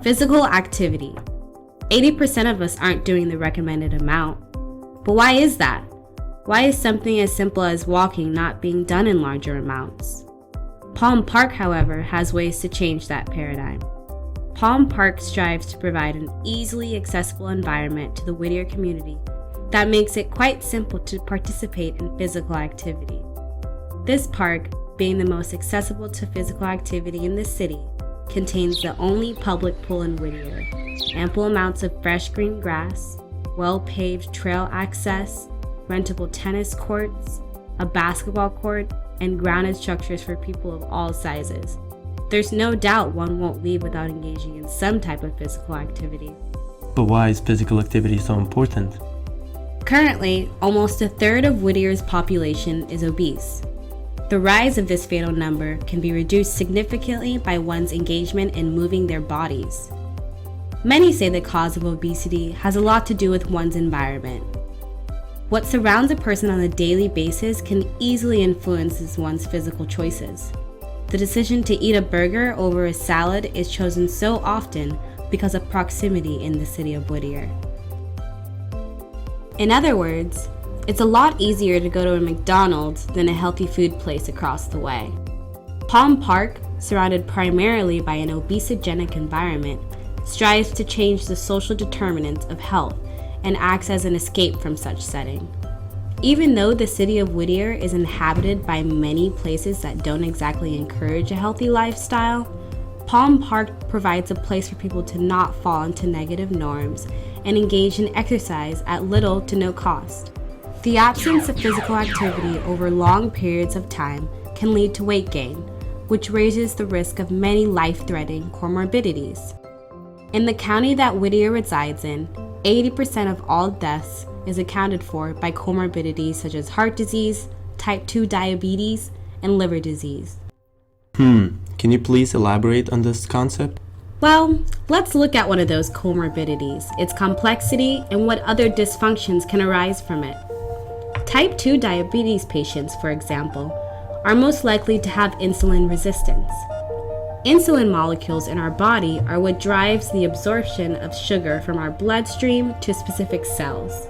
Physical activity. 80% of us aren't doing the recommended amount. But why is that? Why is something as simple as walking not being done in larger amounts? Palm Park, however, has ways to change that paradigm. Palm Park strives to provide an easily accessible environment to the Whittier community that makes it quite simple to participate in physical activity. This park, being the most accessible to physical activity in the city, contains the only public pool in Whittier, ample amounts of fresh green grass, well-paved trail access, rentable tennis courts, a basketball court, and grounded structures for people of all sizes. There's no doubt one won't leave without engaging in some type of physical activity. But why is physical activity so important? Currently, almost a third of Whittier's population is obese. The rise of this fatal number can be reduced significantly by one's engagement in moving their bodies. Many say the cause of obesity has a lot to do with one's environment. What surrounds a person on a daily basis can easily influence one's physical choices. The decision to eat a burger over a salad is chosen so often because of proximity in the city of Whittier. In other words, it's a lot easier to go to a McDonald's than a healthy food place across the way. Palm Park, surrounded primarily by an obesogenic environment, strives to change the social determinants of health and acts as an escape from such setting. Even though the city of Whittier is inhabited by many places that don't exactly encourage a healthy lifestyle, Palm Park provides a place for people to not fall into negative norms and engage in exercise at little to no cost. The absence of physical activity over long periods of time can lead to weight gain, which raises the risk of many life-threatening comorbidities. In the county that Whittier resides in, 80% of all deaths is accounted for by comorbidities such as heart disease, type 2 diabetes, and liver disease. Can you please elaborate on this concept? Well, let's look at one of those comorbidities, its complexity, and what other dysfunctions can arise from it. Type 2 diabetes patients, for example, are most likely to have insulin resistance. Insulin molecules in our body are what drives the absorption of sugar from our bloodstream to specific cells.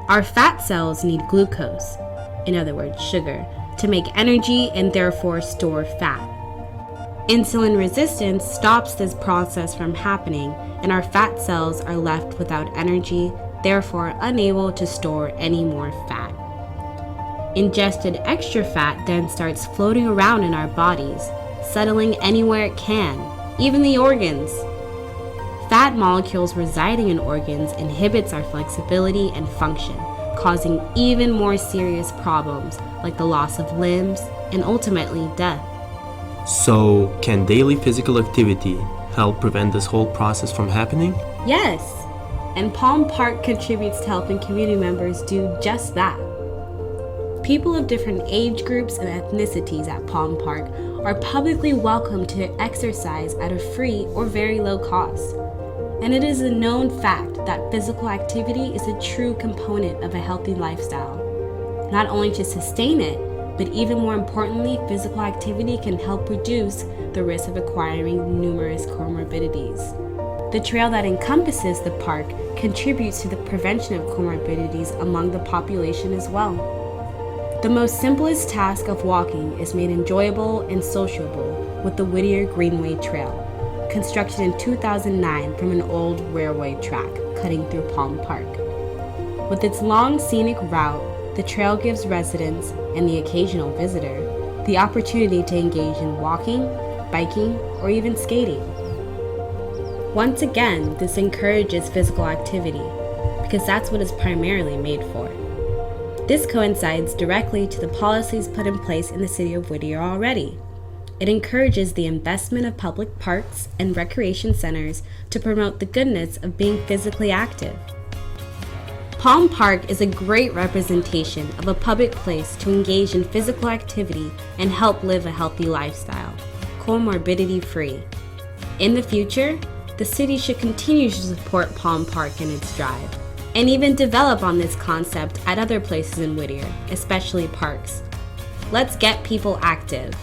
Our fat cells need glucose, in other words, sugar, to make energy and therefore store fat. Insulin resistance stops this process from happening, and our fat cells are left without energy, therefore unable to store any more fat. Ingested extra fat then starts floating around in our bodies, settling anywhere it can, even the organs. Fat molecules residing in organs inhibits our flexibility and function, causing even more serious problems like the loss of limbs and ultimately death. So, can daily physical activity help prevent this whole process from happening? Yes, and Palm Park contributes to helping community members do just that. People of different age groups and ethnicities at Palm Park are publicly welcome to exercise at a free or very low cost. And it is a known fact that physical activity is a true component of a healthy lifestyle. Not only to sustain it, but even more importantly, physical activity can help reduce the risk of acquiring numerous comorbidities. The trail that encompasses the park contributes to the prevention of comorbidities among the population as well. The most simplest task of walking is made enjoyable and sociable with the Whittier Greenway Trail, constructed in 2009 from an old railway track cutting through Palm Park. With its long scenic route, the trail gives residents and the occasional visitor the opportunity to engage in walking, biking, or even skating. Once again, this encourages physical activity because that's what it's primarily made for. This coincides directly to the policies put in place in the city of Whittier already. It encourages the investment of public parks and recreation centers to promote the goodness of being physically active. Palm Park is a great representation of a public place to engage in physical activity and help live a healthy lifestyle, comorbidity-free. In the future, the city should continue to support Palm Park in its drive, and even develop on this concept at other places in Whittier, especially parks. Let's get people active.